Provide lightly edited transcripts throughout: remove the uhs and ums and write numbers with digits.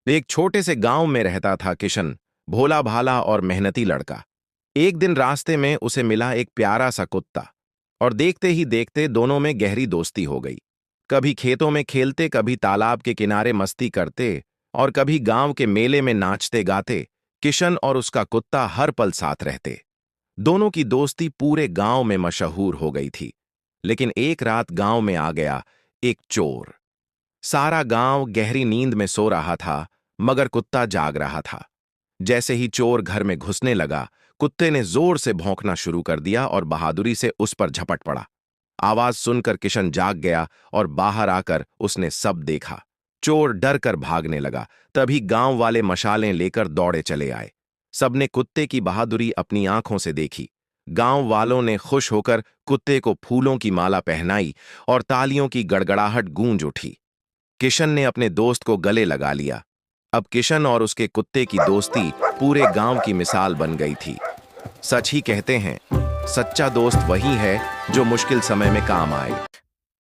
एक छोटे से गांव में रहता था किशन, भोला भाला और मेहनती लड़का। एक दिन रास्ते में उसे मिला एक प्यारा सा कुत्ता, और देखते ही देखते दोनों में गहरी दोस्ती हो गई। कभी खेतों में खेलते, कभी तालाब के किनारे मस्ती करते, और कभी गांव के मेले में नाचते गाते। किशन और उसका कुत्ता हर पल साथ रहते। दोनों की दोस्ती पूरे गांव में मशहूर हो गई थी। लेकिन एक रात गांव में आ गया एक चोर। सारा गांव गहरी नींद में सो रहा था, मगर कुत्ता जाग रहा था। जैसे ही चोर घर में घुसने लगा, कुत्ते ने जोर से भौंकना शुरू कर दिया और बहादुरी से उस पर झपट पड़ा। आवाज सुनकर किशन जाग गया और बाहर आकर उसने सब देखा। चोर डर कर भागने लगा। तभी गांव वाले मशालें लेकर दौड़े चले आए। सबने कुत्ते की बहादुरी अपनी आंखों से देखी। गांव वालों ने खुश होकर कुत्ते को फूलों की माला पहनाई और तालियों की गड़गड़ाहट गूंज उठी। किशन ने अपने दोस्त को गले लगा लिया। अब किशन और उसके कुत्ते की दोस्ती पूरे गांव की मिसाल बन गई थी। सच ही कहते हैं, सच्चा दोस्त वही है जो मुश्किल समय में काम आए।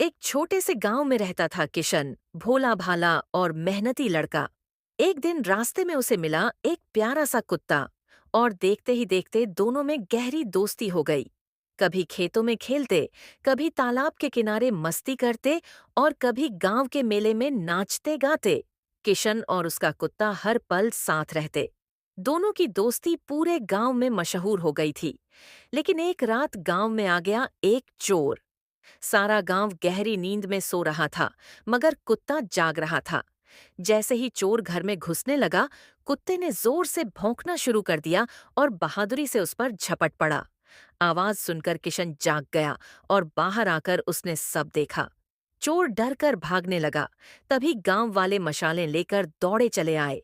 एक छोटे से गांव में रहता था किशन, भोला भाला और मेहनती लड़का। एक दिन रास्ते में उसे मिला एक प्यारा सा कुत्ता, और देखते ही देखते दोनों में गहरी दोस्ती हो गई। कभी खेतों में खेलते, कभी तालाब के किनारे मस्ती करते, और कभी गांव के मेले में नाचते गाते। किशन और उसका कुत्ता हर पल साथ रहते। दोनों की दोस्ती पूरे गांव में मशहूर हो गई थी। लेकिन एक रात गांव में आ गया एक चोर। सारा गांव गहरी नींद में सो रहा था, मगर कुत्ता जाग रहा था। जैसे ही चोर घर में घुसने लगा, कुत्ते ने जोर से भौंकना शुरू कर दिया और बहादुरी से उस पर झपट पड़ा। आवाज सुनकर किशन जाग गया और बाहर आकर उसने सब देखा। चोर डर कर भागने लगा। तभी गांव वाले मशालें लेकर दौड़े चले आए।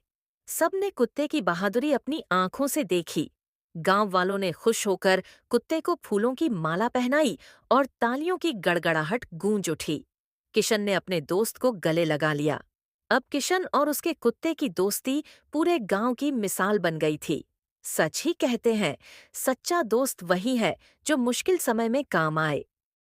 सबने कुत्ते की बहादुरी अपनी आंखों से देखी। गांव वालों ने खुश होकर कुत्ते को फूलों की माला पहनाई और तालियों की गड़गड़ाहट गूंज उठी। किशन ने अपने दोस्त को गले लगा लिया। अब किशन और उसके कुत्ते की दोस्ती पूरे गांव की मिसाल बन गई थी। सच ही कहते हैं, सच्चा दोस्त वही है जो मुश्किल समय में काम आए।